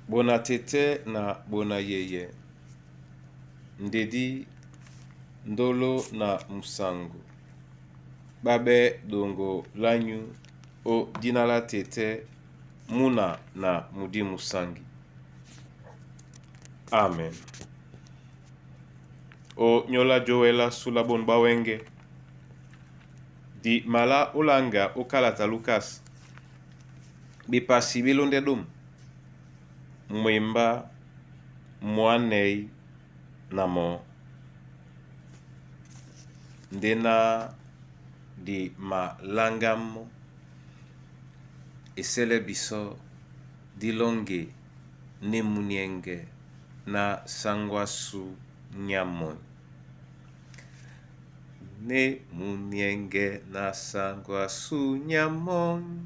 Bona tete na bona yeye, ndedi ndolo na musango, babe dongo lanyu o dinala tete muna na mudi musangi. Amen. O nyola joela sula bon bawenge, di mala ulanga ukalata Lukas, bipasi bilonde dum, mwemba mwanei namo. Ndena di malangamo esele biso dilonge ne munienge na sangwasu nyamon. Ne munienge na sangwasu nyamon,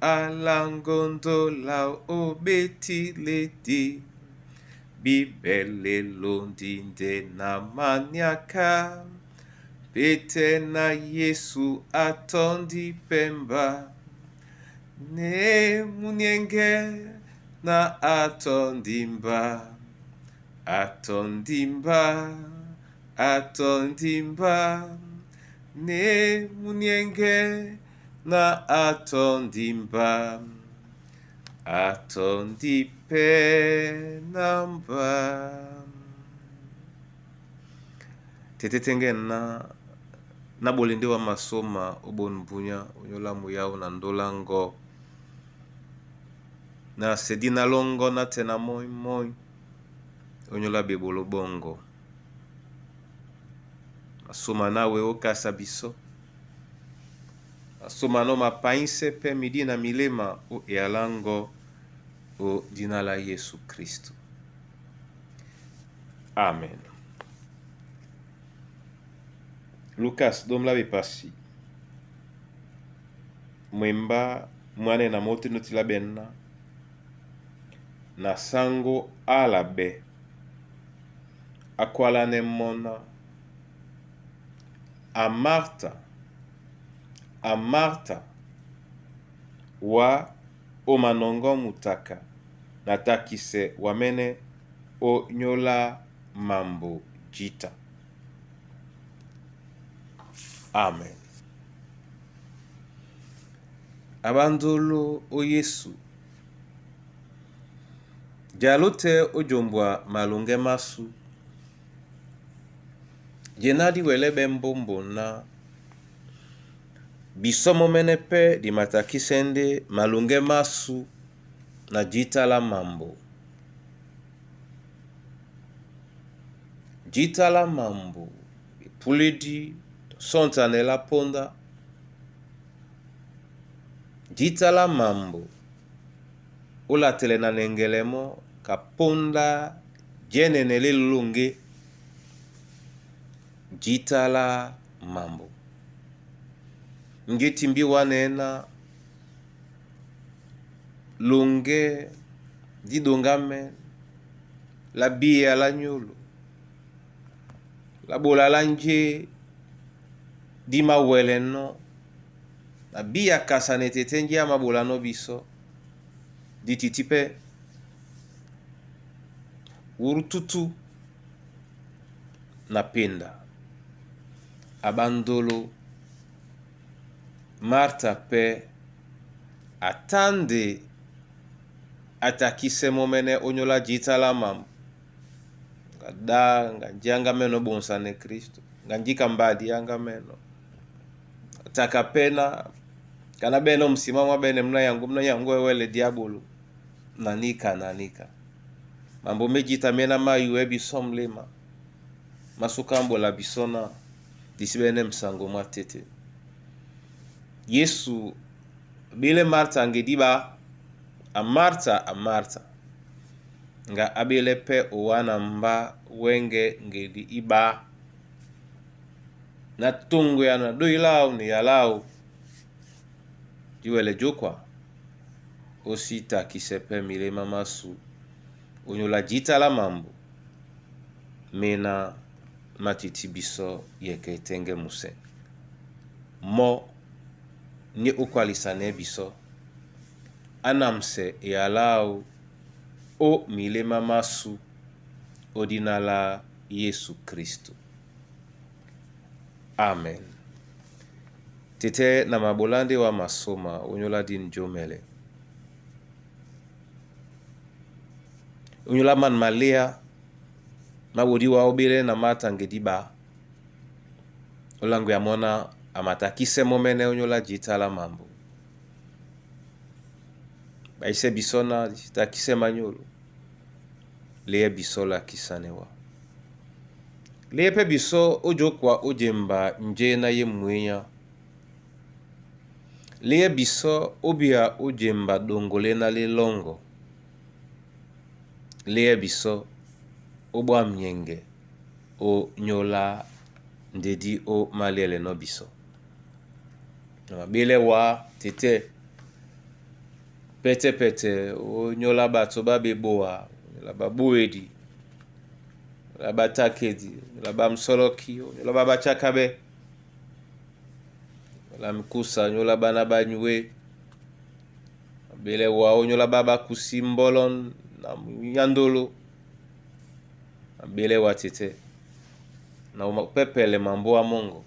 alangondo la obeti ledi, bibele londinde na maniaka, pete na Yesu atondi pemba. Ne munienge na atondimba, atondimba, atondimba. Ne munienge na atondimba, atondipe namba. Tetetenge na bolende wa masoma obonbunya onyola muyao na ndolango, na sedina longo na tena moi moi onyola bebolo bongo. Masoma nawe okasa biso, masoma no mapainse pe midi na milema o ealango o dinala Yesu Kristo. Amen. Lukas dom la bipasi, mwemba mwane na mote notila benna, na sango alabe, akwala ne mona, a Marta, wa o manongo mutaka, natakise wamene o nyola mambo jita. Amen. Abandolo o Yesu, jalote o jombwa malunge masu, jenadi welebe mbombo na bisomo menepe di matakisende malunge masu na jita la mambo. Jita la mambo, pulidi, sontane la ponda. Jita la mambo, ula telena nengelemo, kaponda, jenene lilunge. Jita la mambo. Ngiti mbi wanena, lunge, didongame, la bia la nyulu, la bola la nje, di mawele no, na bia kasanete tenji ama bola no biso, di titipe, urututu, na penda. Abandolo, Marta pe, atande, atakise momene onyola jita la mambo. Ngada, nganjanga meno bonsane Kristo, nganjika mbadi yanga meno. Takapena, kana beno msimama bene mna yangu wele diabolo. Nanika. Mambo mejita mena mayu ebi somlema. Masukambo la bisona, disibene msango matete. Yesu, bile Marta ngediba, a Marta. Nga abile pe owana mba wenge ngedi iba. Na tungu ya na do ilao ni yalao. Jiwele jokwa. Osita kisepe milema masu. Onyola jita la mambo. Mena matiti biso yeke tenge muse. Mo ni ukwalisane biso. Anamse e alau o milema masu odina la Yesu Kristo. Amen. Tete na mabolande wa masoma unyola din jomele. Unyola man malea mawodi wa obile na mata ngediba. Olangu ya mona amata kise momene unyola jita la mambo. Baise bisona jita kise manyolo. Leye bisola kisanewa. Leye pe biso ojo kwa ojemba nje na ye mwenya. Leye biso obia ojemba dongole na le longo. Leye biso obwa mnyenge o nyola ndedi o malele no biso. Bele wa tete pete o nyola bato babeboa, nyola babuedi, nyola batakedi, nyola bamsoloki, nyola babachakabe, nyola mkusa, nyola banabanywe. Bele wa o nyola baba kusimbolon na yandolo. Bele wa tete na pepele mambo wa mongo,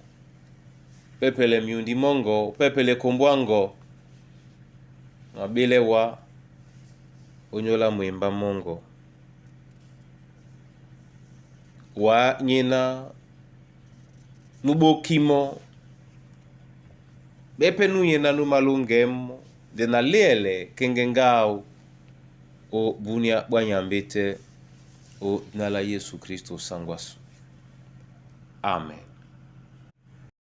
pepele miundi mongo, pepele kombwango. Bele wa onyola mwemba mongo wa nyina nubokimo bepe nyina numalungemo de na lele kengengao o bunia bwanyambete o nala Yesu Kristo sangwasu. Amen.